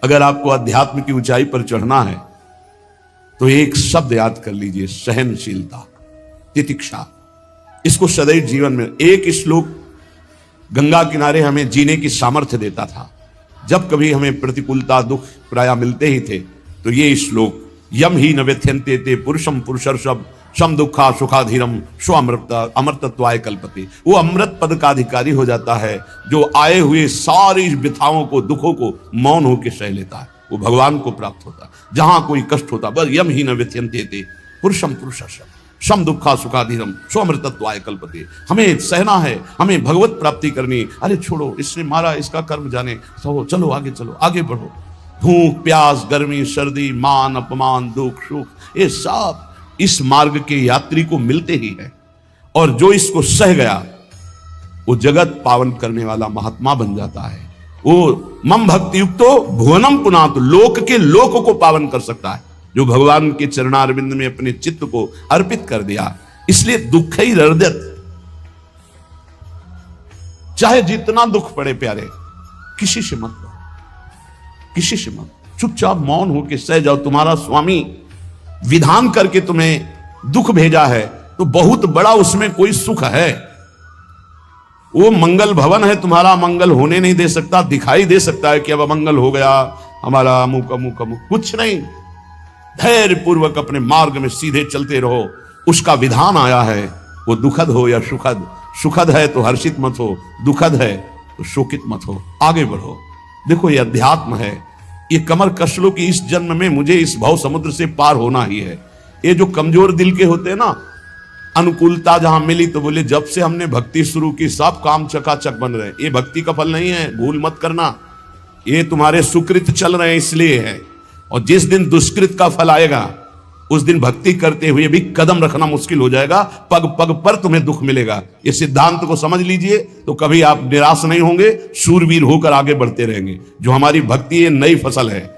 अगर आपको अध्यात्म की ऊंचाई पर चढ़ना है तो एक शब्द याद कर लीजिए, सहनशीलता, तितिक्षा। इसको सदैव जीवन में, एक श्लोक गंगा किनारे हमें जीने की सामर्थ्य देता था। जब कभी हमें प्रतिकूलता दुख प्राय मिलते ही थे तो ये श्लोक, यम ही न व्यथ्यन्ते ते पुरुषम पुरुषर्षभ सम दुखा सुखाधीरम स्व अमृतत्वाय कल्पते। वो अमृत पद का अधिकारी हो जाता है जो आए हुए सारी व्यथाओं को, दुखों को मौन होकर सह लेता है। वो भगवान को प्राप्त होता है। जहां कोई कष्ट होता, बस यम ही न व्यथ्यन्ते ते पुरुषम पुरुषर्षभ सम दुखा सुखाधीरम स्व अमृतत्वाय कल्पते। हमें सहना है, हमें भगवत प्राप्ति करनी। अरे छोड़ो, इसने मारा, इसका कर्म जाने, चलो आगे, चलो आगे बढ़ो। भूख प्यास गर्मी सर्दी मान अपमान दुख सुख, ये सब इस मार्ग के यात्री को मिलते ही है। और जो इसको सह गया वो जगत पावन करने वाला महात्मा बन जाता है। वो मम भक्ति युक्तो भुवनम पुनातु, लोक के लोक को पावन कर सकता है जो भगवान के चरणारविंद में अपने चित्त को अर्पित कर दिया। इसलिए दुख ही हृदय, चाहे जितना दुख पड़े प्यारे, किसी से मत लो, किसी से मत, चुपचाप मौन होकर सह जाओ। तुम्हारा स्वामी विधान करके तुम्हें दुख भेजा है तो बहुत बड़ा उसमें कोई सुख है। वो मंगल भवन है, तुम्हारा मंगल होने नहीं दे सकता। दिखाई दे सकता है कि अब अमंगल हो गया हमारा, अमुक अमुक अमुक, कुछ नहीं। धैर्य पूर्वक अपने मार्ग में सीधे चलते रहो। उसका विधान आया है, वो दुखद हो या सुखद, सुखद है तो हर्षित मत हो, दुखद है तो शोकित मत हो, आगे बढ़ो। देखो ये अध्यात्म है। ये कमर कस लो कि इस जन्म में मुझे इस भव समुद्र से पार होना ही है। ये जो कमजोर दिल के होते हैं ना, अनुकूलता जहां मिली तो बोले जब से हमने भक्ति शुरू की सब काम चकाचक बन रहे हैं। ये भक्ति का फल नहीं है, भूल मत करना। ये तुम्हारे सुकृत चल रहे हैं इसलिए है। और जिस दिन दुष्कृत का फल आएगा उस दिन भक्ति करते हुए भी कदम रखना मुश्किल हो जाएगा। पग पग पर तुम्हें दुख मिलेगा। ये सिद्धांत को समझ लीजिए तो कभी आप निराश नहीं होंगे, शूरवीर होकर आगे बढ़ते रहेंगे। जो हमारी भक्ति है नई फसल है,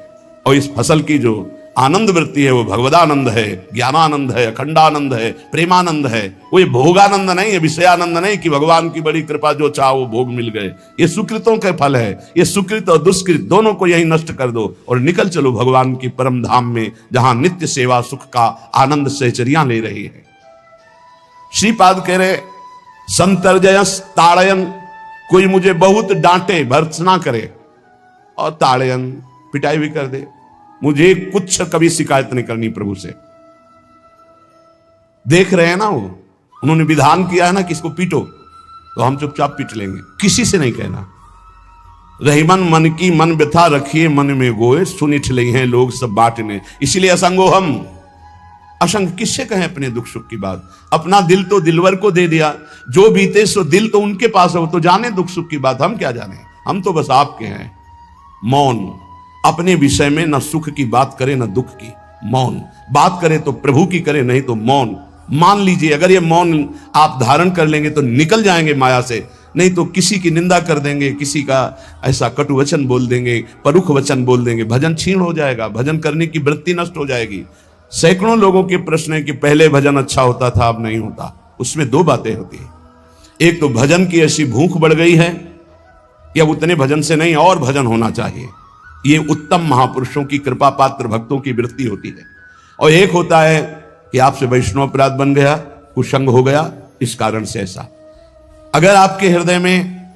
और इस फसल की जो आनंद वृत्ति है वो भगवदानंद है, ज्ञानानंद है, अखंडानंद है, प्रेमानंद है। वो ये भोगानंद नहीं है, विषयानंद नहीं कि भगवान की बड़ी कृपा जो चाहो वो भोग मिल गए। ये सुकृतों के फल है। ये सुकृत और दुष्कृत दोनों को यही नष्ट कर दो और निकल चलो भगवान की परम धाम में, जहां नित्य सेवा सुख का आनंद सहचरियां ले रही है। श्रीपाद कह रहे, संतर्जयस ताड़यन, कोई मुझे बहुत डांटे भर्त्सना करे और ताड़यन पिटाई भी कर दे, मुझे कुछ कभी शिकायत नहीं करनी प्रभु से। देख रहे हैं ना, वो उन्होंने विधान किया है ना कि इसको पीटो, तो हम चुपचाप पीट लेंगे, किसी से नहीं कहना। रहीमन मन की मन व्यथा रखिए मन में गोए, सुनिठ ले हैं लोग सब बांटने। इसीलिए असंगो हम, असंग किससे कहें अपने दुख सुख की बात। अपना दिल तो दिलवर को दे दिया, जो बीते सो दिल तो उनके पास है, वो तो जाने दुख सुख की बात, हम क्या जाने। हम तो बस आपके हैं। मौन, अपने विषय में न सुख की बात करे न दुख की, मौन बात करे तो प्रभु की करे, नहीं तो मौन। मान लीजिए अगर ये मौन आप धारण कर लेंगे तो निकल जाएंगे माया से, नहीं तो किसी की निंदा कर देंगे, किसी का ऐसा कटु वचन बोल देंगे, परुख वचन बोल देंगे, भजन छीण हो जाएगा, भजन करने की वृत्ति नष्ट हो जाएगी। सैकड़ों लोगों के प्रश्न है कि पहले भजन अच्छा होता था अब नहीं होता। उसमें दो बातें होती है, एक तो भजन की ऐसी भूख बढ़ गई है कि अब उतने भजन से नहीं और भजन होना चाहिए। ये उत्तम महापुरुषों की कृपा पात्र भक्तों की वृत्ति होती है। और एक होता है कि आपसे वैष्णव अपराध बन गया, कुसंग हो गया, इस कारण से ऐसा। अगर आपके हृदय में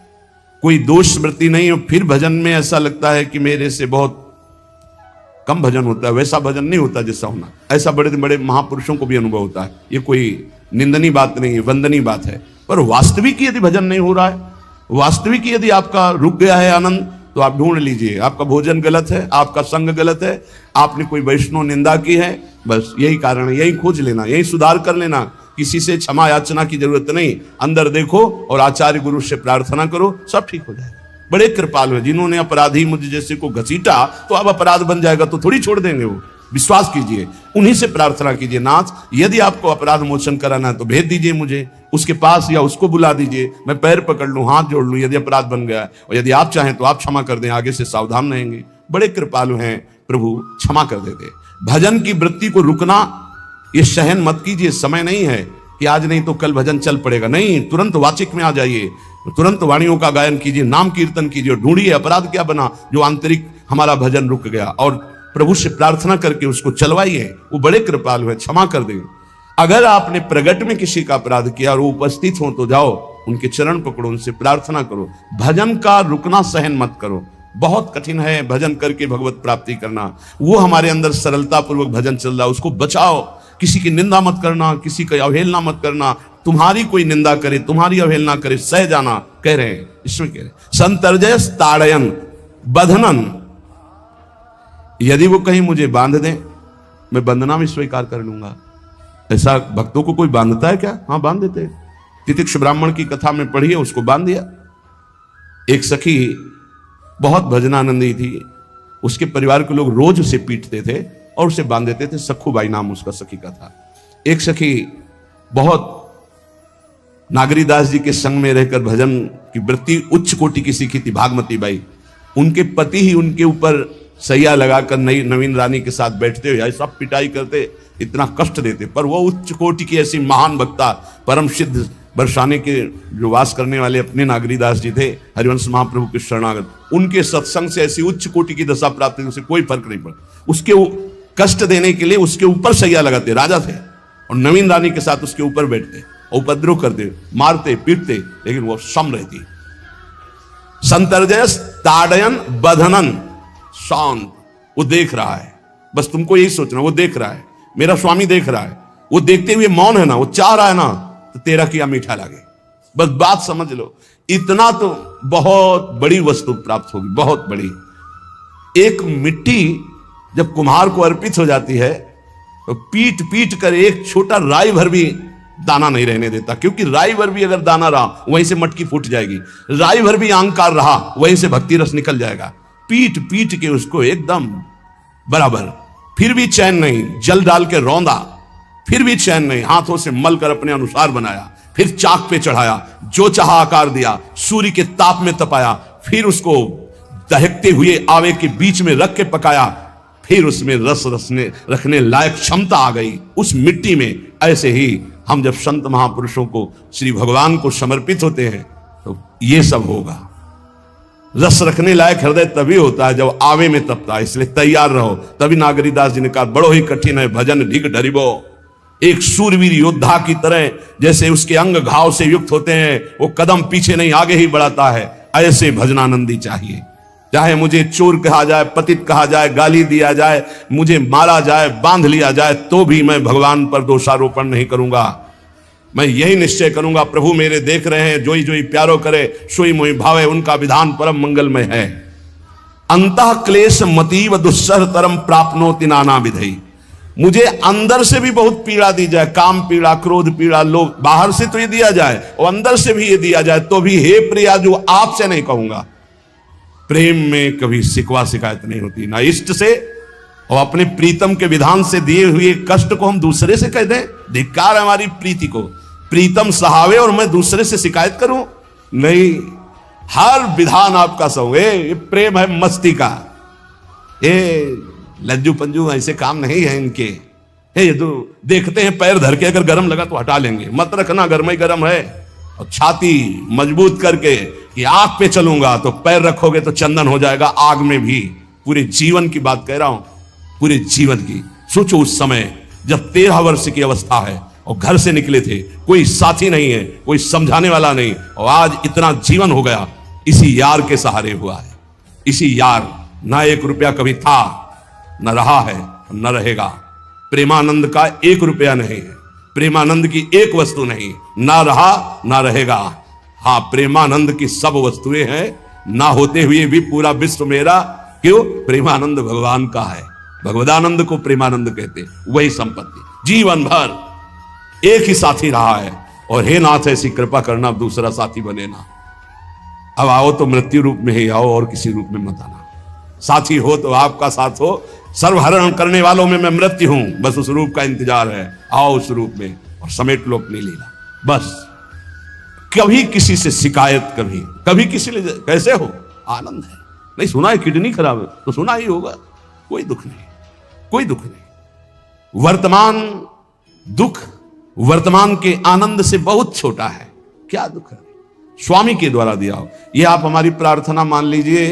कोई दोष स्मृति नहीं हो, फिर भजन में ऐसा लगता है कि मेरे से बहुत कम भजन होता है, वैसा भजन नहीं होता जैसा होना। ऐसा बड़े बड़े महापुरुषों को भी अनुभव होता है। ये कोई निंदनीय बात नहीं है, वंदनीय बात है। पर वास्तविक यदि भजन नहीं हो रहा है, वास्तविक यदि आपका रुक गया है आनंद, तो आप ढूंढ लीजिए आपका भोजन गलत है, आपका संग गलत है, आपने कोई वैष्णव निंदा की है, बस यही कारण है। यही खोज लेना, यही सुधार कर लेना। किसी से क्षमा याचना की जरूरत नहीं, अंदर देखो और आचार्य गुरु से प्रार्थना करो, सब ठीक हो जाएगा। बड़े कृपालु है, जिन्होंने अपराधी मुझ जैसे को घसीटा तो अब अपराध बन जाएगा तो थोड़ी छोड़ देंगे वो। विश्वास कीजिए, उन्हीं से प्रार्थना कीजिए, नाथ यदि आपको अपराध मोचन कराना है तो भेज दीजिए मुझे उसके पास, या उसको बुला दीजिए, मैं पैर पकड़ लूं, हाथ जोड़ लूं यदि अपराध बन गया। और यदि आप चाहें तो आप क्षमा कर दें, आगे से सावधान रहेंगे। बड़े कृपालु हैं प्रभु, क्षमा कर देते। भजन की वृत्ति को रुकना, ये सहन मत कीजिए। समय नहीं है कि आज नहीं तो कल भजन चल पड़ेगा, नहीं, तुरंत वाचिक में आ जाइए, तुरंत वाणियों का गायन कीजिए, नाम कीर्तन कीजिए, ढूंढिए अपराध क्या बना जो आंतरिक हमारा भजन रुक गया, और प्रभु से प्रार्थना करके उसको चलवाइए, वो बड़े कृपालु है, क्षमा कर देंगे। अगर आपने प्रगट में किसी का अपराध किया और वो उपस्थित हो तो जाओ, उनके चरण पकड़ो, उनसे प्रार्थना करो। भजन का रुकना सहन मत करो। बहुत कठिन है भजन करके भगवत प्राप्ति करना। वो हमारे अंदर सरलता पूर्वक भजन चल रहा है, उसको बचाओ। किसी की निंदा मत करना, किसी की अवहेलना मत करना। तुम्हारी कोई निंदा करे, तुम्हारी अवहेलना करे, सह जाना, कह रहे हैं, इसमें कह रहे हैं संतर्जय ताड़यन बंधनन। यदि वो कहीं मुझे बांध दें, मैं बंधना भी स्वीकार कर लूंगा। ऐसा भक्तों को कोई बांधता है क्या? हाँ, बांध देते हैं। तितिक्ष ब्राह्मण की कथा में पढ़िए, उसको बांध दिया। एक सखी बहुत भजनानंदी थी, उसके परिवार के लोग रोज उसे पीटते थे और उसे बांध देते थे। सखुबाई नाम उसका सखी का था। एक सखी बहुत नागरीदास जी के संग में रहकर भजन की वृत्ति उच्च कोटि की सीखी थी, भागमती बाई। उनके पति ही उनके ऊपर सैया लगाकर नई नवीन रानी के साथ बैठते हुए सब पिटाई करते, इतना कष्ट देते, पर वो उच्च कोटि की ऐसी महान वक्ता, परम सिद्ध बरसाने के जो वास करने वाले अपने नागरीदास जी थे, हरिवंश महाप्रभु के शरणागत, उनके सत्संग से ऐसी उच्च कोटि की दशा प्राप्त हुई, उसे कोई फर्क नहीं पड़ा। उसके कष्ट देने के लिए उसके ऊपर सैया लगाते, राजा थे, और नवीन रानी के साथ उसके ऊपर बैठते, उपद्रव करते, मारते पीटते, लेकिन वो सम रहती। संतर्जय ताड़यन बंधनन, शांत। वो देख रहा है, बस तुमको यही सोचना, वो देख रहा है, मेरा स्वामी देख रहा है। वो देखते हुए मौन है ना, वो चाह रहा है ना, तो तेरा किया मीठा लगे। बस बात समझ लो, इतना तो बहुत बड़ी वस्तु प्राप्त होगी, बहुत बड़ी। एक मिट्टी जब कुम्हार को अर्पित हो जाती है तो पीट पीट कर एक छोटा राई भर भी दाना नहीं रहने देता, क्योंकि राई भर भी अगर दाना रहा वहीं से मटकी फूट जाएगी, राई भर भी अहंकार रहा वहीं से भक्ति रस निकल जाएगा। पीट पीट के उसको एकदम बराबर, फिर भी चैन नहीं, जल डाल के रौंदा, फिर भी चैन नहीं, हाथों से मल कर अपने अनुसार बनाया, फिर चाक पे चढ़ाया, जो चाहा आकार दिया, सूर्य के ताप में तपाया, फिर उसको दहकते हुए आवे के बीच में रख के पकाया, फिर उसमें रस रखने लायक क्षमता आ गई उस मिट्टी में। ऐसे ही हम जब संत महापुरुषों को, श्री भगवान को समर्पित होते हैं तो ये सब होगा। रस रखने लायक हृदय तभी होता है जब आवे में तपता है, इसलिए तैयार रहो। तभी नागरीदास जी ने कहा, बड़ो ही कठिन है भजन ढिग डरिबो। एक सूरवीर योद्धा की तरह जैसे उसके अंग घाव से युक्त होते हैं, वो कदम पीछे नहीं आगे ही बढ़ाता है, ऐसे भजनानंदी चाहिए। चाहे मुझे चोर कहा जाए, पतित कहा जाए, गाली दिया जाए, मुझे मारा जाए, बांध लिया जाए, तो भी मैं भगवान पर दोषारोपण नहीं करूंगा। मैं यही निश्चय करूंगा, प्रभु मेरे देख रहे हैं, जोई जोई प्यारो करे सोई मोई भावे, उनका विधान परम मंगलमय है। अंतः क्लेश मतीव दुस्सह तरम प्राप्नोति नाना विधि। मुझे अंदर से भी बहुत पीड़ा दी जाए, काम पीड़ा, क्रोध पीड़ा, लोग बाहर से तो ये दिया जाए और अंदर से भी ये दिया जाए, तो भी हे प्रिया जो आपसे नहीं कहूंगा। प्रेम में कभी शिकवा शिकायत नहीं होती, ना इष्ट से, और अपने प्रीतम के विधान से दिए हुए कष्ट को हम दूसरे से कह दें, धिक्कार है हमारी प्रीति को। प्रीतम सहावे और मैं दूसरे से शिकायत करूं? नहीं, हर विधान आपका सहूं। ये प्रेम है मस्ती का, ये लज्जू पंजू ऐसे काम नहीं है इनके। ये तो देखते हैं पैर धर के, अगर गर्म लगा तो हटा लेंगे, मत रखना गर्म ही गर्म है। और छाती मजबूत करके कि आग पे चलूंगा, तो पैर रखोगे तो चंदन हो जाएगा आग में भी। पूरे जीवन की बात कह रहा हूं, पूरे जीवन की। सोचो उस समय जब 13 वर्ष की अवस्था है और घर से निकले थे, कोई साथी नहीं है, कोई समझाने वाला नहीं, और आज इतना जीवन हो गया, इसी यार के सहारे हुआ है। इसी यार, ना 1 रुपया कभी था, न रहा है, न रहेगा। प्रेमानंद का 1 रुपया नहीं है, प्रेमानंद की एक वस्तु नहीं, ना रहा ना रहेगा। हाँ, प्रेमानंद की सब वस्तुएं हैं, ना होते हुए भी पूरा विश्व मेरा। क्यों? प्रेमानंद भगवान का है। भगवदानंद को प्रेमानंद कहते, वही संपत्ति। जीवन भर एक ही साथी रहा है, और हे नाथ ऐसी कृपा करना, अब दूसरा साथी बने ना। अब आओ तो मृत्यु रूप में ही आओ, और किसी रूप में मत आना। साथी हो तो आपका साथ हो, सर्वहरण करने वालों में मैं मृत्यु हूं, बस उस रूप का इंतजार है। आओ उस रूप में और समेट लो अपनी लीला। बस कभी किसी से शिकायत, कभी किसी ने कैसे हो, आनंद है। नहीं सुना है किडनी खराब है तो सुना ही होगा, कोई दुख नहीं, कोई दुख नहीं। वर्तमान दुख वर्तमान के आनंद से बहुत छोटा है। क्या दुख है? स्वामी के द्वारा दिया हो। ये आप हमारी प्रार्थना मान लीजिए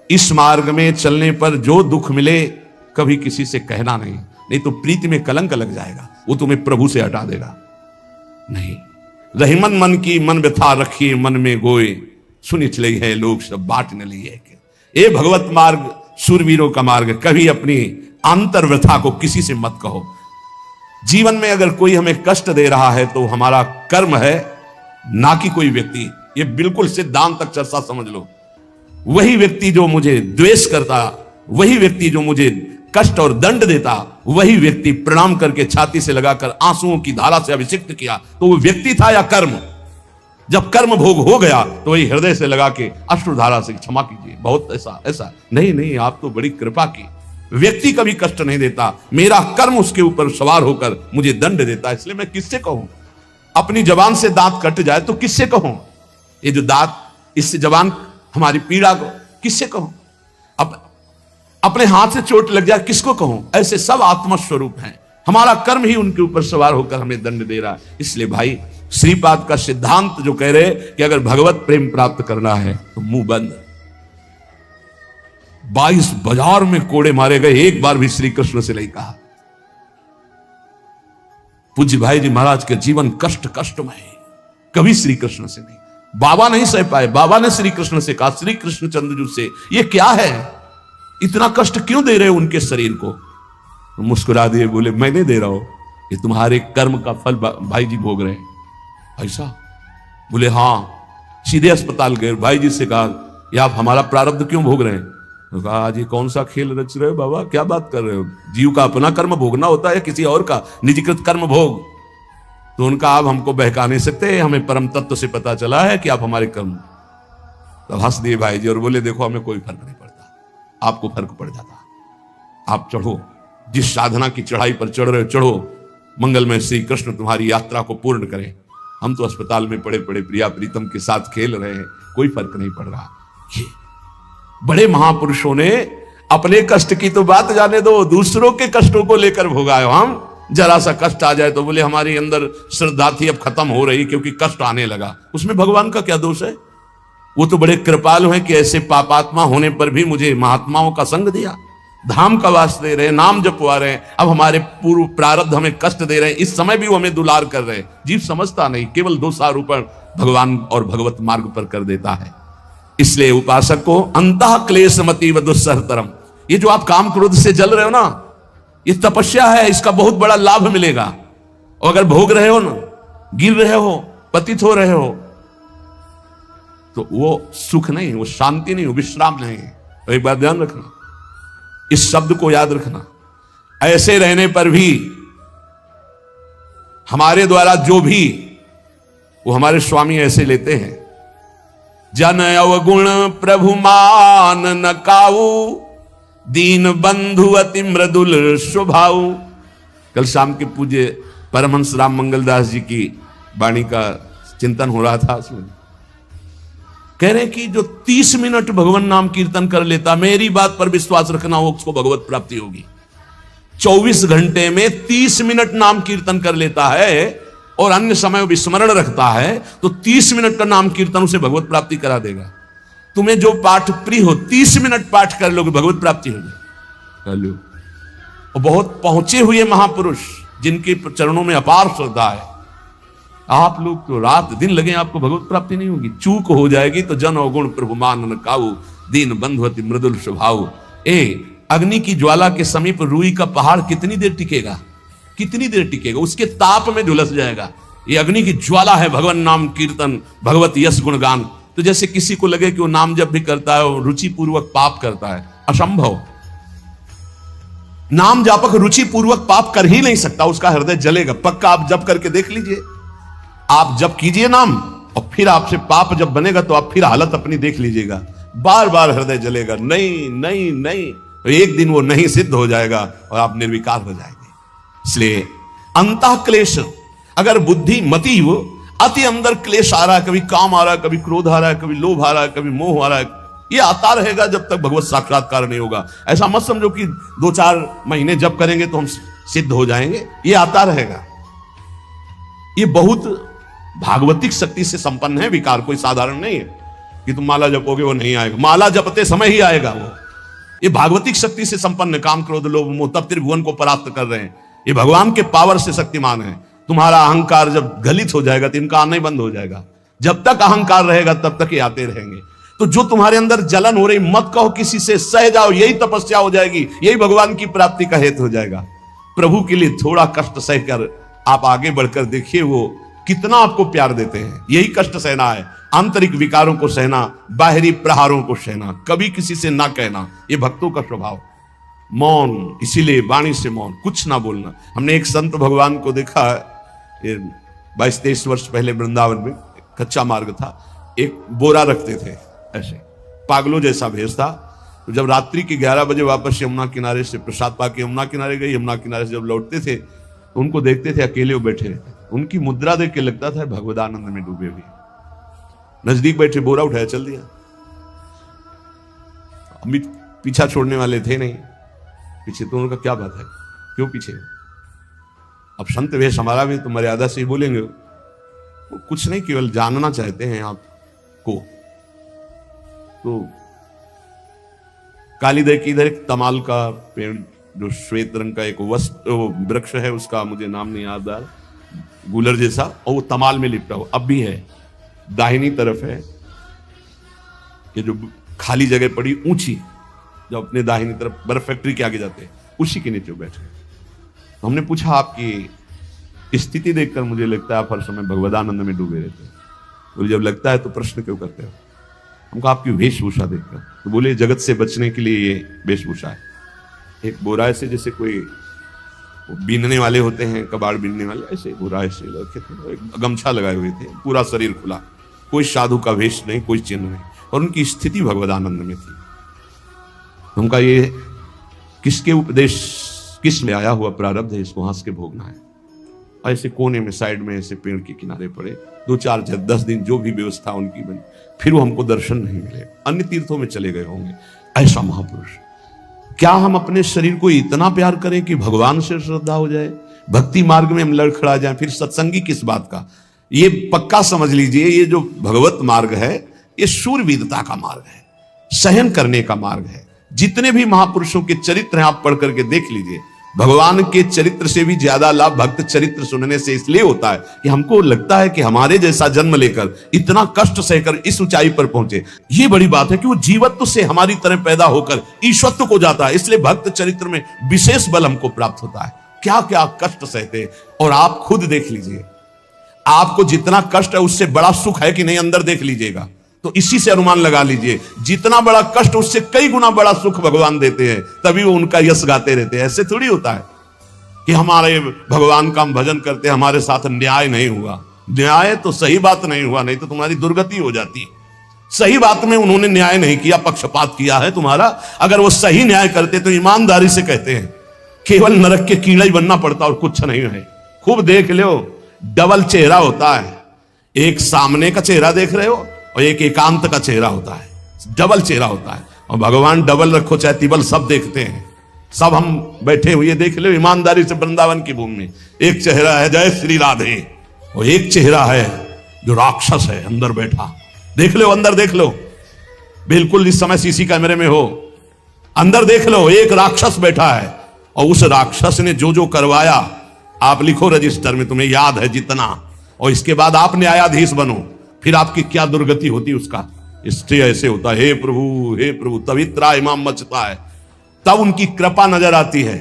इस मार्ग में चलने पर जो दुख मिले कभी किसी से कहना नहीं, नहीं तो प्रीति में कलंक लग जाएगा, वो तुम्हें प्रभु से हटा देगा। नहीं, रहीमन मन की मन व्यथा रखिए मन में गोए, सुनि चले है लोग सब बाट न लिए। ये भगवत मार्ग सूरवीरों का मार्ग। कभी अपनी आंतर व्यथा को किसी से मत कहो। जीवन में अगर कोई हमें कष्ट दे रहा है तो हमारा कर्म है, ना कि कोई व्यक्ति। ये बिल्कुल सिद्धांत तक चर्चा समझ लो। वही व्यक्ति जो मुझे द्वेष करता, वही व्यक्ति जो मुझे कष्ट और दंड देता, वही व्यक्ति प्रणाम करके छाती से लगाकर आंसुओं की धारा से अभिषिक्त किया, तो वो व्यक्ति था या कर्म? जब कर्म भोग हो गया तो वही हृदय से लगा के अश्रुधारा से क्षमा कीजिए, बहुत ऐसा ऐसा। नहीं, आप तो बड़ी कृपा की। व्यक्ति कभी कष्ट नहीं देता, मेरा कर्म उसके ऊपर सवार होकर मुझे दंड देता, इसलिए मैं किससे कहूं? अपनी जबान से दांत कट जाए तो किससे कहूं? ये जो दांत, इससे जबान हमारी पीड़ा को किससे कहूं? अपने हाथ से चोट लग जाए किसको कहूं? ऐसे सब आत्मा स्वरूप हैं, हमारा कर्म ही उनके ऊपर सवार होकर हमें दंड दे रहा है। इसलिए भाई श्रीपाद का सिद्धांत जो कह रहे कि अगर भगवत प्रेम प्राप्त करना है तो मुंह बंद। 22 बाजार में कोड़े मारे गए, एक बार भी श्री कृष्ण से नहीं कहा। पूज्य भाई जी महाराज के जीवन कष्टमय, कभी श्री कृष्ण से नहीं। बाबा नहीं सह पाए, बाबा ने श्री कृष्ण से कहा, श्री कृष्ण चंद्रजू से, ये क्या है, इतना कष्ट क्यों दे रहे हो उनके शरीर को? मुस्कुरा दिए, बोले मैं नहीं दे रहा हूं, ये तुम्हारे कर्म का फल भाई जी भोग रहे हैं। ऐसा? बोले हाँ। सीधे अस्पताल गए, भाई जी से कहा ये आप हमारा प्रारब्ध क्यों भोग रहे हैं? तो कहा आज ये कौन सा खेल रच रहे हो बाबा, क्या बात कर रहे हो? जीव का अपना कर्म भोगना होता है या किसी और का निजीकृत कर्म भोग? तो उनका आप हमको बहका नहीं सकते, हमें परम तत्व से पता चला है कि आप हमारे कर्म। तो हंस दिए भाई जी और बोले देखो हमें कोई फर्क नहीं पड़ता, आपको फर्क पड़ जाता। आप चढ़ो, जिस साधना की चढ़ाई पर चढ़ रहे हो चढ़ो, मंगलमय श्री कृष्ण तुम्हारी यात्रा को पूर्ण करें। हम तो अस्पताल में पड़े पड़े प्रिया प्रीतम के साथ खेल रहे हैं, कोई फर्क नहीं पड़ रहा। ये बड़े महापुरुषों ने अपने कष्ट की तो बात जाने दो, दूसरों के कष्टों को लेकर भोगाए। हम जरा सा कष्ट आ जाए तो बोले हमारी अंदर श्रद्धा थी अब खत्म हो रही क्योंकि कष्ट आने लगा। उसमें भगवान का क्या दोष है? वो तो बड़े कृपालु हैं कि ऐसे पापात्मा होने पर भी मुझे महात्माओं का संग दिया, धाम का वास दे रहे, नाम जपवा रहे हैं। अब हमारे पूर्व प्रारब्ध हमें कष्ट दे रहे हैं, इस समय भी वो हमें दुलार कर रहे हैं। जीव समझता नहीं, केवल दोषारोपण भगवान और भगवत मार्ग पर कर देता है। इसलिए उपासक को अंतः क्लेशमति व दुस्सहतरम, ये जो आप काम क्रोध से जल रहे हो ना, ये तपस्या है, इसका बहुत बड़ा लाभ मिलेगा। और अगर भोग रहे हो ना, गिर रहे हो, पतित हो रहे हो, तो वो सुख नहीं, वो शांति नहीं, वो विश्राम नहीं है। तो एक बात ध्यान रखना, इस शब्द को याद रखना। ऐसे रहने पर भी हमारे द्वारा जो भी, वो हमारे स्वामी ऐसे लेते हैं, जन अवगुण प्रभु मान न काऊ, दीन बंधु अति मृदुल स्वभाव। कल शाम के पूज्य परमहंस राम मंगलदास जी की वाणी का चिंतन हो रहा था, उसमें कह रहे कि जो 30 मिनट भगवान नाम कीर्तन कर लेता, मेरी बात पर विश्वास रखना, वो उसको भगवत प्राप्ति होगी। 24 घंटे में 30 मिनट नाम कीर्तन कर लेता है और अन्य समय विस्मरण रखता है, तो 30 मिनट का नाम कीर्तन उसे भगवत प्राप्ति करा देगा। तुम्हें जो पाठ प्रिय हो 30 मिनट पाठ कर लोगे, भगवत प्राप्ति हो जाए कर लो। और बहुत पहुंचे हुए महापुरुष जिनके चरणों में अपार श्रद्धा है, आप लोग तो रात दिन लगे आपको भगवत प्राप्ति नहीं होगी। चूक हो जाएगी तो जन अवगुण प्रभु मान न काऊ, दीन बंधु अति मृदुल स्वभाव। अग्नि की ज्वाला के समीप रुई का पहाड़ कितनी देर टिकेगा? कितनी देर टिकेगा? उसके ताप में झुलस जाएगा। ये अग्नि की ज्वाला है भगवान नाम कीर्तन, भगवत यश गुणगान। तो जैसे किसी को लगे कि वो नाम जब भी करता है वो रुचि पूर्वक पाप करता है, असंभव। नाम जापक रुचि पूर्वक पाप कर ही नहीं सकता, उसका हृदय जलेगा पक्का। आप जप करके देख लीजिए, आप जप कीजिए नाम और फिर आपसे पाप जब बनेगा तो आप फिर हालत अपनी देख लीजिएगा, बार बार हृदय जलेगा, नहीं नहीं नहीं। तो एक दिन वो नहीं सिद्ध हो जाएगा और आप निर्विकार हो जाएंगे। इसलिए अंतः क्लेश, अगर बुद्धि मति हो, अति अंदर क्लेश आ रहा है, कभी काम आ रहा है, कभी क्रोध आ रहा है, कभी लोभ आ रहा है, कभी मोह आ रहा है, ये आता रहेगा जब तक भगवत साक्षात्कार नहीं होगा। ऐसा मत समझो कि 2-4 महीने जप करेंगे तो हम सिद्ध हो जाएंगे, ये आता रहेगा। ये बहुत भागवतिक शक्ति से संपन्न है विकार, कोई साधारण नहीं है। कि तुम माला जपोगे वो नहीं आएगा, माला जपते समय ही आएगा वो। ये भागवतिक शक्ति से संपन्न, काम क्रोध लोभ मोह तब त्रिभुवन को परास्त कर रहे हैं। ये भगवान के पावर से शक्तिमान है। तुम्हारा अहंकार जब गलित हो जाएगा तो इनका आना ही बंद हो जाएगा। जब तक अहंकार रहेगा तब तक ये आते रहेंगे। तो जो तुम्हारे अंदर जलन हो रही, मत कहो किसी से, सह जाओ, यही तपस्या हो जाएगी, यही भगवान की प्राप्ति का हेतु हो जाएगा। प्रभु के लिए थोड़ा कष्ट सहकर आप आगे बढ़कर देखिए वो कितना आपको प्यार देते हैं। यही कष्ट सहना है, आंतरिक विकारों को सहना, बाहरी प्रहारों को सहना, कभी किसी से ना कहना, ये भक्तों का स्वभाव। मौन, इसीलिए वाणी से मौन, कुछ ना बोलना। हमने एक संत भगवान को देखा है, 22-23 वर्ष पहले वृंदावन में, कच्चा मार्ग था, एक बोरा रखते थे ऐसे, पागलों जैसा भेष था। तो जब रात्रि के 11 बजे वापस यमुना किनारे से प्रसाद पाके यमुना किनारे गए, यमुना किनारे से जब लौटते थे तो उनको देखते थे अकेले वो बैठे रहते। उनकी मुद्रा देख के लगता था भगवदानंद में डूबे हुए। नजदीक बैठे, बोरा उठाया, चल दिया। अमित पीछा छोड़ने वाले थे नहीं पीछे, तो उनका क्या बात है, क्यों पीछे? अब संत वेश हमारा भी तो मर्यादा से ही बोलेंगे, वो कुछ नहीं, केवल जानना चाहते हैं आपको। तो कालीदय की इधर एक तमाल का पेड़, जो श्वेत रंग का एक वृक्ष है, उसका मुझे नाम नहीं याद आ रहा, गूलर जैसा, और वो तमाल में लिपटा हुआ अब भी है। दाहिनी तरफ है ये जो खाली जगह पड़ी ऊंची, जो अपने दाहिनी तरफ बर्फ फैक्ट्री के आगे जाते हैं, उसी के नीचे बैठे। तो हमने पूछा आपकी स्थिति देखकर मुझे लगता है आप हर समय भगवदानंद में डूबे रहते हैं। तो जब लगता है तो प्रश्न क्यों करते हो? हमको आपकी वेशभूषा देखकर। तो बोले जगत से बचने के लिए ये वेशभूषा है। एक बोरा ऐसे जैसे कोई बीनने वाले होते हैं, कबाड़ बीनने वाले, ऐसे बोरा ऐसे रखे थे, एक गमछा लगाए हुए थे, पूरा शरीर खुला, कोई साधु का वेश नहीं, कोई चिन्ह नहीं, और उनकी स्थिति भगवदानंद में थी। उनका ये किसके उपदेश, किस में आया हुआ प्रारब्ध है, इसको हंस के भोगना है। ऐसे कोने में साइड में ऐसे पेड़ के किनारे पड़े 2-4-10 दिन जो भी व्यवस्था उनकी बनी, फिर वो हमको दर्शन नहीं मिले, अन्य तीर्थों में चले गए होंगे। ऐसा महापुरुष, क्या हम अपने शरीर को इतना प्यार करें कि भगवान से श्रद्धा हो जाए, भक्ति मार्ग में हम लड़खड़ा जाएं, फिर सत्संगी किस बात का? ये पक्का समझ लीजिए, ये जो भगवत मार्ग है ये शूरवीरता का मार्ग है, सहन करने का मार्ग है। जितने भी महापुरुषों के चरित्र हैं आप पढ़ करके देख लीजिए, भगवान के चरित्र से भी ज्यादा लाभ भक्त चरित्र सुनने से इसलिए होता है कि हमको लगता है कि हमारे जैसा जन्म लेकर इतना कष्ट सहकर इस ऊंचाई पर पहुंचे, ये बड़ी बात है कि वो जीवत्व से हमारी तरह पैदा होकर ईश्वरत्व को जाता है। इसलिए भक्त चरित्र में विशेष बल हमको प्राप्त होता है। क्या क्या कष्ट सहते, और आप खुद देख लीजिए, आपको जितना कष्ट है उससे बड़ा सुख है कि नहीं, अंदर देख लीजिएगा तो इसी से अनुमान लगा लीजिए, जितना बड़ा कष्ट उससे कई गुना बड़ा सुख भगवान देते हैं, तभी वो उनका यश गाते रहते हैं। ऐसे थोड़ी होता है कि हमारे भगवान का हम भजन करते, हमारे साथ न्याय नहीं हुआ। न्याय तो सही बात नहीं हुआ, नहीं तो तुम्हारी दुर्गति हो जाती है। सही बात में उन्होंने न्याय नहीं किया, पक्षपात किया है तुम्हारा। अगर वो सही न्याय करते तो ईमानदारी से कहते हैं, केवल नरक के कीड़ा ही बनना पड़ता और कुछ नहीं है। खूब देख लो, डबल चेहरा होता है, एक सामने का चेहरा देख रहे हो और एक एकांत का चेहरा होता है, डबल चेहरा होता है। और भगवान डबल रखो चाहे तिबल, सब देखते हैं। सब हम बैठे हुए देख लो ईमानदारी से वृंदावन की भूमि में, एक चेहरा है जय श्री राधे, और एक चेहरा है जो राक्षस है अंदर बैठा। देख लो, अंदर देख लो, बिल्कुल इस समय सीसी कैमरे में हो, अंदर देख लो, एक राक्षस बैठा है। और उस राक्षस ने जो जो करवाया, आप लिखो रजिस्टर में, तुम्हें याद है जितना, और इसके बाद आप न्यायाधीश बनो, फिर आपकी क्या दुर्गति होती उसका। इससे ऐसे होता है, हे प्रभु, तभी त्रा इमाम मचता है, तब उनकी कृपा नजर आती है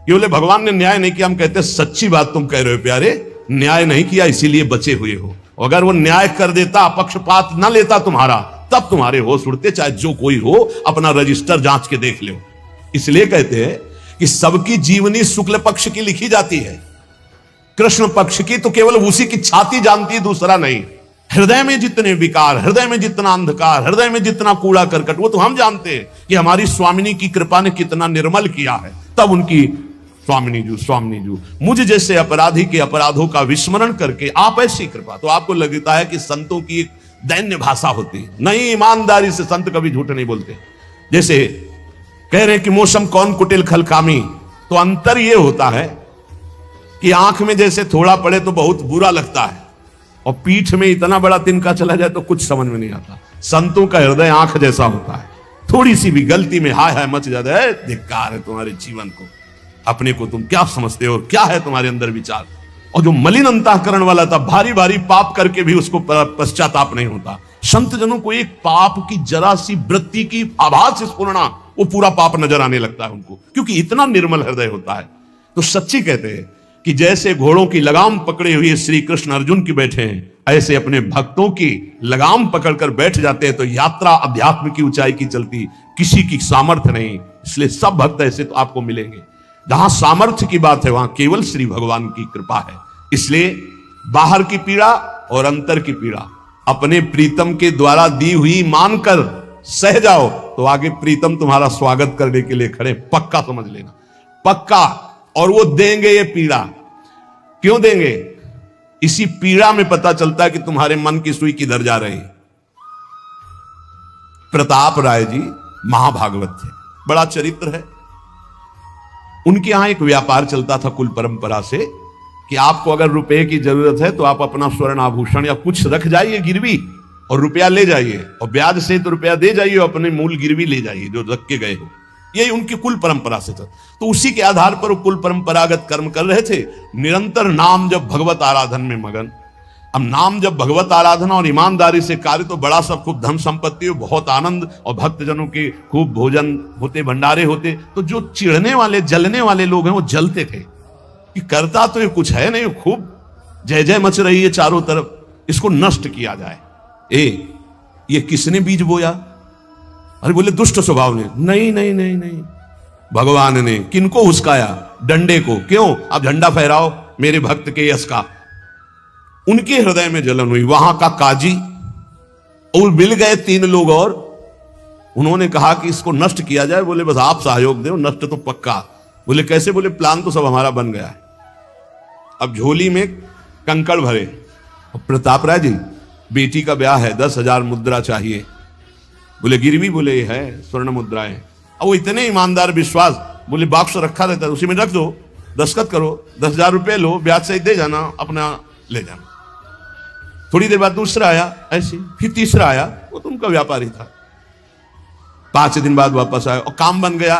कि बोले भगवान ने न्याय नहीं किया। हम कहते सच्ची बात तुम कह रहे हो प्यारे, न्याय नहीं किया इसीलिए बचे हुए हो। अगर वो न्याय कर देता, पक्षपात न लेता तुम्हारा, तब तुम्हारे होश उड़ते, चाहे जो कोई हो, अपना रजिस्टर जांच के देख लो। इसलिए कहते हैं कि सबकी जीवनी शुक्ल पक्ष की लिखी जाती है, कृष्ण पक्ष की तो केवल उसी की छाती जानती, दूसरा नहीं। हृदय में जितने विकार, हृदय में जितना अंधकार, हृदय में जितना कूड़ा करकट, वो तो हम जानते हैं कि हमारी स्वामिनी की कृपा ने कितना निर्मल किया है। तब उनकी स्वामिनी जू मुझ जैसे अपराधी के अपराधों का विस्मरण करके आप ऐसी कृपा, तो आपको लगता है कि संतों की एक दैन्य भाषा होती नहीं। ईमानदारी से संत कभी झूठ नहीं बोलते। जैसे कह रहे हैं कि मौसम कौन कुटिल खल कामी, तो अंतर यह होता है कि आंख में जैसे थोड़ा पड़े तो बहुत बुरा लगता है, और पीठ में इतना बड़ा तिनका चला जाए तो कुछ समझ में नहीं आता। संतों का हृदय आंख जैसा होता है, थोड़ी सी भी गलती में हाय हाय मच जाता है, धिक्कार है तुम्हारे जीवन को, अपने को तुम क्या समझते हो, क्या है तुम्हारे अंदर विचार। और जो मलिन अंतःकरण वाला था, भारी भारी पाप करके भी उसको पश्चाताप नहीं होता। संत जनों को एक पाप की जरा सी वृत्ति की आभास स्फुरना, वो पूरा पाप नजर आने लगता है उनको, क्योंकि इतना निर्मल हृदय होता है। तो सच्ची कहते हैं कि जैसे घोड़ों की लगाम पकड़े हुए श्री कृष्ण अर्जुन की बैठे हैं, ऐसे अपने भक्तों की लगाम पकड़कर बैठ जाते हैं, तो यात्रा अध्यात्म की ऊंचाई की चलती, किसी की सामर्थ्य नहीं। इसलिए सब भक्त ऐसे तो आपको मिलेंगे। जहां सामर्थ्य की बात है वहां केवल श्री भगवान की कृपा है। इसलिए बाहर की पीड़ा और अंतर की पीड़ा अपने प्रीतम के द्वारा दी हुई मानकर सह जाओ, तो आगे प्रीतम तुम्हारा स्वागत करने के लिए खड़े, पक्का समझ लेना, पक्का। और वो देंगे ये पीड़ा। क्यों देंगे? इसी पीड़ा में पता चलता है कि तुम्हारे मन की सुई किधर जा रही। प्रताप राय जी महाभागवत थे, बड़ा चरित्र है। उनके यहां एक व्यापार चलता था कुल परंपरा से कि आपको अगर रुपए की जरूरत है तो आप अपना स्वर्ण आभूषण या कुछ रख जाइए गिरवी और रुपया ले जाइए, और ब्याज से तो रुपया दे जाइए, अपने मूल गिरवी ले जाइए जो रख के गए हो। यही उनकी कुल परंपरा से था। तो उसी के आधार पर वो कुल परंपरागत कर्म कर रहे थे, निरंतर नाम जब भगवत आराधन में मगन। अब नाम जब भगवत आराधना और ईमानदारी से कार्य, तो बड़ा सब खूब धन संपत्ति, बहुत आनंद, और भक्तजनों के खूब भोजन होते, भंडारे होते। तो जो चिढ़ने वाले जलने वाले लोग हैं वो जलते थे कि करता तो ये कुछ है नहीं, खूब जय जय मच रही है चारों तरफ, इसको नष्ट किया जाए। ये किसने बीज बोया? अरे बोले दुष्ट स्वभाव ने। नहीं नहीं नहीं नहीं, भगवान ने। किनको हुस्काया? डंडे को। क्यों? अब झंडा फहराओ मेरे भक्त के यश का। उनके हृदय में जलन हुई। वहां का काजी और मिल गए 3 लोग और, उन्होंने कहा कि इसको नष्ट किया जाए। बोले बस आप सहयोग दो, नष्ट तो पक्का। बोले कैसे? बोले प्लान तो सब हमारा बन गया है। अब झोली में कंकड़ भरे। प्रताप राय जी बेटी का ब्याह है, 10,000 मुद्रा चाहिए। बोले गिरवी? बोले है स्वर्ण मुद्राएं। अब वो इतने ईमानदार विश्वास, बोले बॉक्स रखा रहता है उसी में रख दो, दस्तखत करो, 10,000 रुपए लो, ब्याज से दे जाना, अपना ले जाना। थोड़ी देर बाद दूसरा आया ऐसे, फिर तीसरा आया, वो तो उनका व्यापारी था। 5 दिन बाद वापस आया और काम बन गया,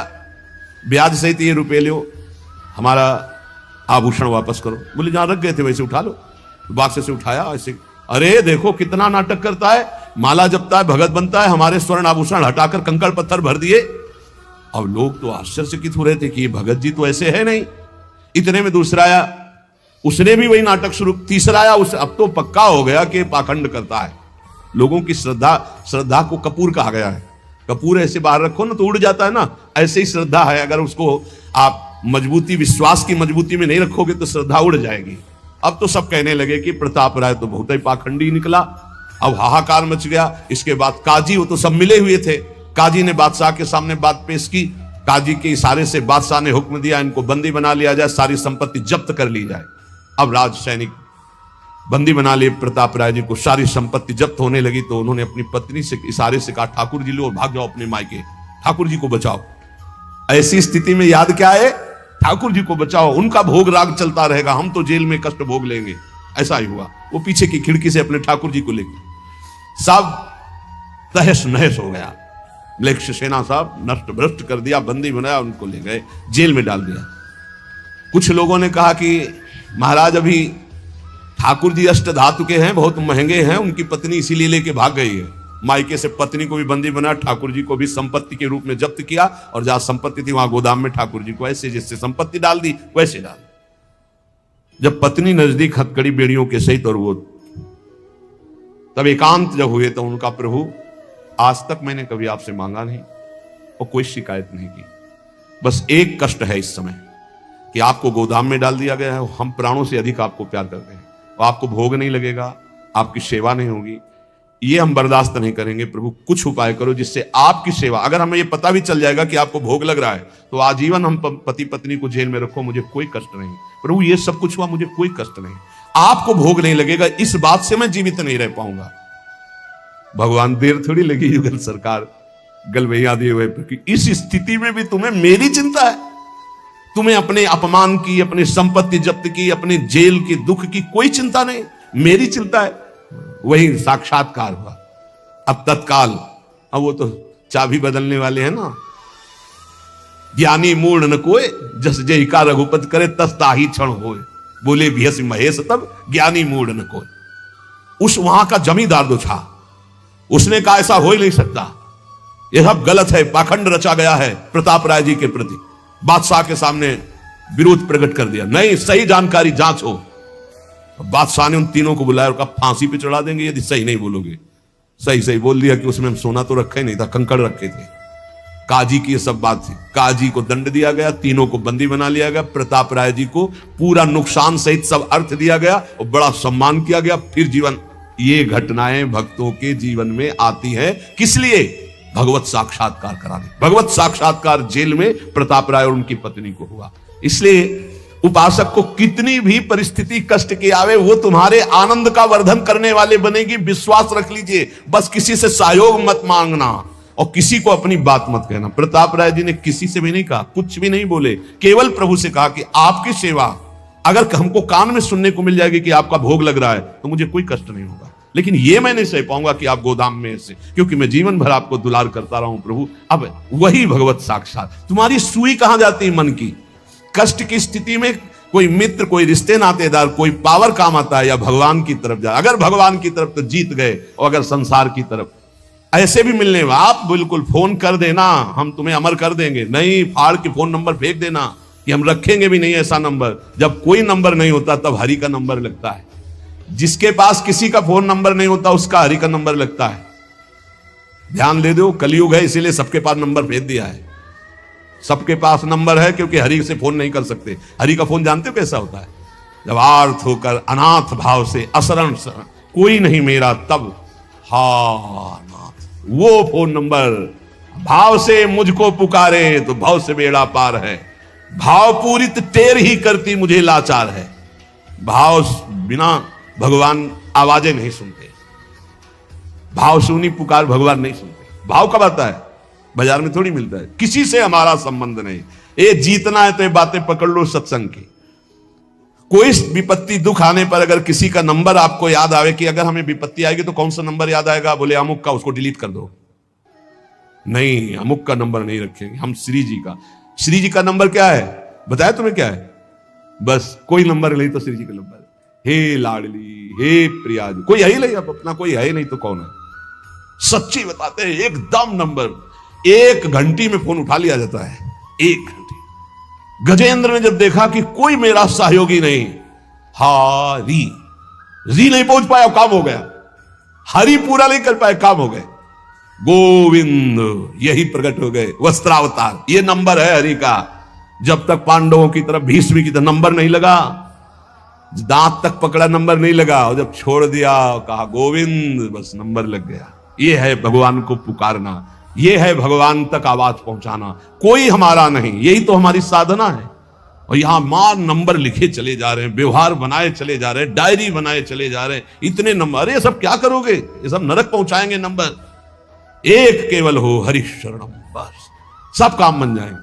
ब्याज सहित ये रुपए लो, हमारा आभूषण वापस करो। बोले जहां रख गए थे वैसे उठा लो। बॉक्स से उठाया ऐसे, अरे देखो कितना नाटक करता है, माला जपता है, भगत बनता है, हमारे स्वर्ण आभूषण हटाकर कंकड़ पत्थर भर दिए। अब लोग तो आश्चर्यचकित हो रहे थे कि ये भगत जी तो ऐसे है नहीं। इतने में दूसरा आया, उसने भी वही नाटक शुरू। तीसरा आया, उसे अब तो पक्का हो गया कि पाखंड करता है। लोगों की श्रद्धा को कपूर कहा गया है। कपूर ऐसे बाहर रखो ना तो उड़ जाता है ना, ऐसे ही श्रद्धा है। अगर उसको आप मजबूती, विश्वास की मजबूती में नहीं रखोगे तो श्रद्धा उड़ जाएगी। अब तो सब कहने लगे कि प्रताप राय तो बहुत ही पाखंडी निकला। अब हाहाकार मच गया। इसके बाद काजी, वो तो सब मिले हुए थे, काजी ने बादशाह के सामने बात पेश की। काजी के इशारे से बादशाह ने हुक्म दिया इनको बंदी बना लिया जाए, सारी संपत्ति जब्त कर ली जाए। अब राज सैनिक बंदी बना लिए प्रताप राय जी को, सारी संपत्ति जब्त होने लगी। तो उन्होंने अपनी पत्नी से इशारे से कहा ठाकुर जी लो और भाग जाओ अपने मायके, ठाकुर जी को बचाओ। ऐसी स्थिति में याद क्या है? ठाकुर जी को बचाओ, उनका भोग राग चलता रहेगा, हम तो जेल में कष्ट भोग लेंगे। ऐसा ही हुआ। वो पीछे की खिड़की से अपने ठाकुर जी को लेकर सब तहस नहस हो गया। म्लेच्छ सेना साहब नष्ट भ्रष्ट कर दिया, बंदी बनाया, उनको ले गए, जेल में डाल दिया। कुछ लोगों ने कहा कि महाराज अभी ठाकुर जी अष्ट धातु के हैं, बहुत महंगे हैं, उनकी पत्नी इसीलिए लेके भाग गई है। मायके से पत्नी को भी बंदी बनाया, ठाकुर जी को भी संपत्ति के रूप में जब्त किया, और जहां संपत्ति थी वहां गोदाम में ठाकुर जी को ऐसे जैसे संपत्ति डाल दी वैसे डाल दी। जब पत्नी नजदीक हथकड़ी बेड़ियों के सहित, और वो तब एकांत जब हुए तो उनका प्रभु आज तक मैंने कभी आपसे मांगा नहीं और कोई शिकायत नहीं की, बस एक कष्ट है इस समय कि आपको गोदाम में डाल दिया गया है, हम प्राणों से अधिक आपको प्यार करते हैं, और आपको भोग नहीं लगेगा, आपकी सेवा नहीं होगी, ये हम बर्दाश्त नहीं करेंगे। प्रभु कुछ उपाय करो जिससे आपकी सेवा, अगर हमें ये पता भी चल जाएगा कि आपको भोग लग रहा है तो आजीवन हम पति पत्नी को जेल में रखो, मुझे कोई कष्ट नहीं। प्रभु ये सब कुछ हुआ, मुझे कोई कष्ट नहीं, आपको भोग नहीं लगेगा, इस बात से मैं जीवित नहीं रह पाऊंगा। भगवान देर थोड़ी लगी युगल सरकार गलवैया दिए हुए, इस स्थिति में भी तुम्हें मेरी चिंता है? तुम्हें अपने अपमान की, अपनी संपत्ति जब्त की, अपने जेल के दुख की कोई चिंता नहीं, मेरी चिंता है। वही साक्षात्कार हुआ। अब तत्काल, अब वो तो चाबी बदलने वाले हैं ना। ज्ञानी मूढ़ न कोय, जस जय का रघुपत करे तस ताही क्षण होए। बोले भियस महेश तब, ज्ञानी मूढ़ न कोय। उस वहां का जमींदार जो था, उसने कहा ऐसा हो ही नहीं सकता, यह सब गलत है, पाखंड रचा गया है प्रताप राय जी के प्रति। बादशाह के सामने विरोध प्रकट कर दिया, नहीं सही जानकारी जांच हो। बादशाह ने उन तीनों को बुलाया और कहा फांसी पे चढ़ा देंगे यदि सही नहीं बोलोगे। सही सही बोल दिया कि उसमें हम सोना तो रखे नहीं था, कंकड़ रखे थे। काजी की ये सब बात थी। काजी को दंड दिया गया, तीनों को बंदी बना लिया गया। प्रताप राय जी को पूरा नुकसान सहित सब अर्थ दिया गया और बड़ा सम्मान किया गया। फिर जीवन, ये घटनाएं भक्तों के जीवन में आती है किस लिए? भगवत साक्षात्कार कराने। भगवत साक्षात्कार जेल में प्रताप राय और उनकी पत्नी को हुआ। इसलिए उपासक को कितनी भी परिस्थिति कष्ट की आवे, वो तुम्हारे आनंद का वर्धन करने वाले बनेगी, विश्वास रख लीजिए। बस किसी से सहयोग मत मांगना और किसी को अपनी बात मत कहना। प्रताप राय जी ने किसी से भी नहीं कहा, कुछ भी नहीं बोले, केवल प्रभु से कहा कि आपकी सेवा अगर हमको कान में सुनने को मिल जाएगी कि आपका भोग लग रहा है तो मुझे कोई कष्ट नहीं होगा, लेकिन ये मैं नहीं सह पाऊंगा कि आप गोदाम में ऐसे, क्योंकि मैं जीवन भर आपको दुलार करता रहा हूं प्रभु। अब वही भगवत साक्षात। तुम्हारी सुई कहां जाती है? मन की। कष्ट की स्थिति में कोई मित्र, कोई रिश्ते नातेदार, कोई पावर काम आता है या भगवान की तरफ जा। अगर भगवान की तरफ तो जीत गए, और अगर संसार की तरफ ऐसे भी मिलने में आप बिल्कुल फोन कर देना, हम तुम्हें अमर कर देंगे, नहीं फाड़ के फोन नंबर फेंक देना कि हम रखेंगे भी नहीं ऐसा नंबर। जब कोई नंबर नहीं होता तब हरि का नंबर लगता है। जिसके पास किसी का फोन नंबर नहीं होता उसका हरि का नंबर लगता है। ध्यान दे दो, कलयुग है इसीलिए सबके पास नंबर भेज दिया है। सबके पास नंबर है क्योंकि हरि से फोन नहीं कर सकते। हरि का फोन जानते हो कैसा होता है? जब आर्थ होकर अनाथ भाव से असरण कोई नहीं मेरा, तब हा नाथ, वो फोन नंबर। भाव से मुझको पुकारे तो भाव से बेड़ा पार है, भाव पूरित टेर ही करती मुझे लाचार है। भाव बिना भगवान आवाजें नहीं सुनते, भाव सुनी पुकार भगवान नहीं सुनते। भाव कब आता है? बाजार में थोड़ी मिलता है। किसी से हमारा संबंध नहीं। ये जीतना है तो ये बातें पकड़ लो सत्संग की। कोई विपत्ति दुख आने पर अगर किसी का नंबर आपको याद आवे कि अगर हमें विपत्ति आएगी तो कौन सा नंबर याद आएगा? बोले अमुक का, उसको डिलीट कर दो। नहीं, अमुक का नंबर नहीं रखेंगे हम, श्री जी का। श्री जी का नंबर क्या है बताया तुम्हें? क्या है? बस कोई नंबर नहीं तो श्री जी का नंबर। हे लाडली, हे प्रिया, कोई है ही नहीं, अब अपना कोई है ही नहीं तो कौन है? सच्ची बताते हैं, एकदम नंबर। 1 घंटी में फोन उठा लिया जाता है, 1 घंटी। गजेंद्र ने जब देखा कि कोई मेरा सहयोगी नहीं, हरी री नहीं पहुंच पाया, काम हो गया। हरि पूरा नहीं कर पाए, काम हो गए। गोविंद यही प्रकट हो गए, वस्त्रावतार। ये नंबर है हरि का। जब तक पांडवों की तरफ, भीष्म की तरफ नंबर नहीं लगा, दांत तक पकड़ा नंबर नहीं लगा, और जब छोड़ दिया कहा गोविंद, बस नंबर लग गया। ये है भगवान को पुकारना, ये है भगवान तक आवाज पहुंचाना। कोई हमारा नहीं, यही तो हमारी साधना है। और यहां मार नंबर लिखे चले जा रहे हैं, व्यवहार बनाए चले जा रहे हैं, डायरी बनाए चले जा रहे हैं, इतने नंबर। अरे ये सब क्या करोगे? ये सब नरक पहुंचाएंगे नंबर। एक केवल हो हरि शरणम, बस सब काम बन जाएंगे।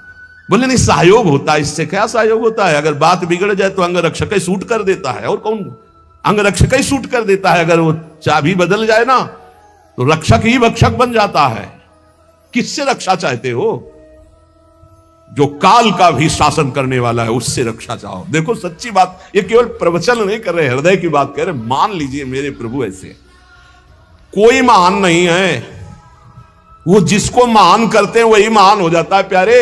बोले नहीं, सहयोग होता है। इससे क्या सहयोग होता है? अगर बात बिगड़ जाए तो अंग रक्षक ही सूट कर देता है। और कौन? अंग रक्षक ही सूट कर देता है। अगर वो चाबी बदल जाए ना तो रक्षक ही भक्षक बन जाता है। किससे रक्षा चाहते हो? जो काल का भी शासन करने वाला है, उससे रक्षा चाहो। देखो सच्ची बात, ये केवल प्रवचन नहीं कर रहे, हृदय की बात कह रहे। मान लीजिए मेरे प्रभु ऐसे, कोई महान नहीं है। वो जिसको महान करते हैं वही महान हो जाता है प्यारे।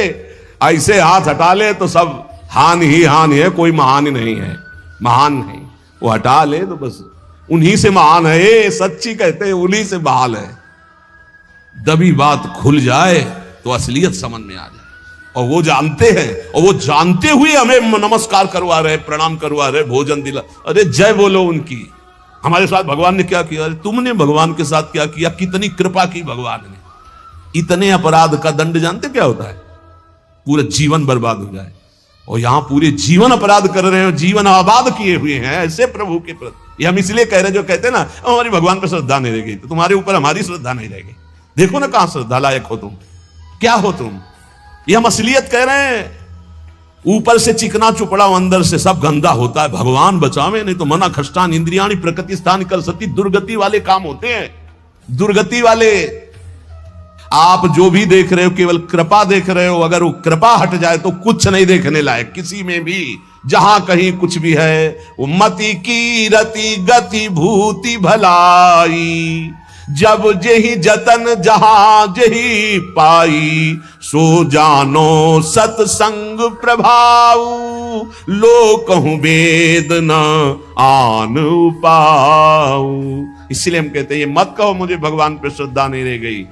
ऐसे हाथ हटा ले तो सब हानि ही हानि है, कोई महान ही नहीं है, महान नहीं। वो हटा ले तो बस उन्हीं से महान है। ये सच्ची कहते हैं, उन्हीं से बहाल है। दबी बात खुल जाए तो असलियत समझ में आ जाए। और वो जानते हैं, और वो जानते हुए हमें नमस्कार करवा रहे, प्रणाम करवा रहे, भोजन दिला। अरे जय बोलो उनकी। हमारे साथ भगवान ने क्या किया? अरे तुमने भगवान के साथ क्या किया? कितनी कृपा की भगवान ने। इतने अपराध का दंड जानते क्या होता है? पूरा जीवन बर्बाद हो जाए। और यहां पूरे जीवन अपराध कर रहे हैं, जीवन आबाद किए हुए हैं ऐसे प्रभु के प्रति। ये हम इसलिए कह रहे हैं, जो कहते हैं ना हमारी भगवान पर श्रद्धा नहीं रहेगी तो तुम्हारे ऊपर हमारी श्रद्धा नहीं रहेगी। देखो ना कहां श्रद्धा लायक हो तुम, क्या हो तुम। ये हम असलियत कह रहे हैं। ऊपर से चिकना चुपड़ा, अंदर से सब गंदा होता है। भगवान बचावे, नहीं तो मना खष्टान इंद्रियाणी प्रकृति स्थान कर सती दुर्गति वाले काम होते हैं। दुर्गति वाले। आप जो भी देख रहे हो केवल कृपा देख रहे हो, अगर वो कृपा हट जाए तो कुछ नहीं देखने लायक किसी में भी। जहां कहीं कुछ भी है वो मति की रति गति भूति भलाई, जब जेहि जतन जहां जेहि पाई, सो जानो सत्संग प्रभाव, लो कहूं वेद न आन पाऊ। इसलिए हम कहते हैं ये मत कहो मुझे भगवान पे श्रद्धा नहीं रह गई,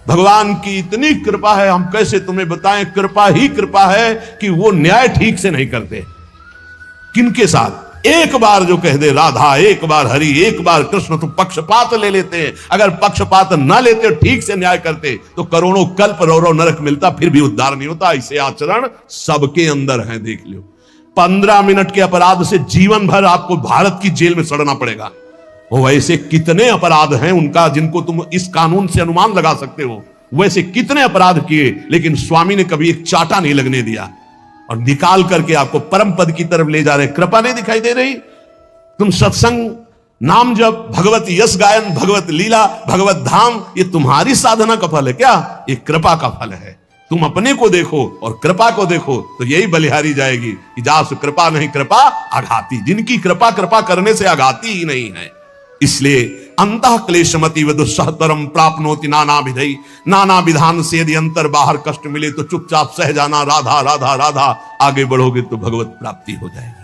भगवान की इतनी कृपा है, हम कैसे तुम्हें बताएं। कृपा ही कृपा है कि वो न्याय ठीक से नहीं करते। किनके साथ? एक बार जो कह दे राधा, एक बार हरि, एक बार कृष्ण, तो पक्षपात ले लेते हैं। अगर पक्षपात ना लेते, ठीक से न्याय करते, तो करोड़ों कल्प रौरव नरक मिलता, फिर भी उद्धार नहीं होता। ऐसे आचरण सबके अंदर है, देख लो। 15 मिनट के अपराध से जीवन भर आपको भारत की जेल में सड़ना पड़ेगा। वो ऐसे कितने अपराध हैं उनका, जिनको तुम इस कानून से अनुमान लगा सकते हो। वैसे कितने अपराध किए, लेकिन स्वामी ने कभी एक चाटा नहीं लगने दिया, और निकाल करके आपको परम पद की तरफ ले जा रहे। कृपा नहीं दिखाई दे रही? तुम सत्संग, नाम जप, भगवत यश गायन, भगवत लीला, भगवत धाम, ये तुम्हारी साधना का फल है क्या? ये कृपा का फल है। तुम अपने को देखो और कृपा को देखो, तो यही बलिहारी जाएगी कि जासु कृपा नहीं कृपा आघाती। जिनकी कृपा कृपा करने से आघाती ही नहीं है। इसलिए अंतः क्लेशमति व दुस्सहतरम प्राप्नोति नाना विधि, नाना विधान से यदि अंतर बाहर कष्ट मिले तो चुपचाप सह जाना, राधा राधा राधा। आगे बढ़ोगे तो भगवत प्राप्ति हो जाएगी।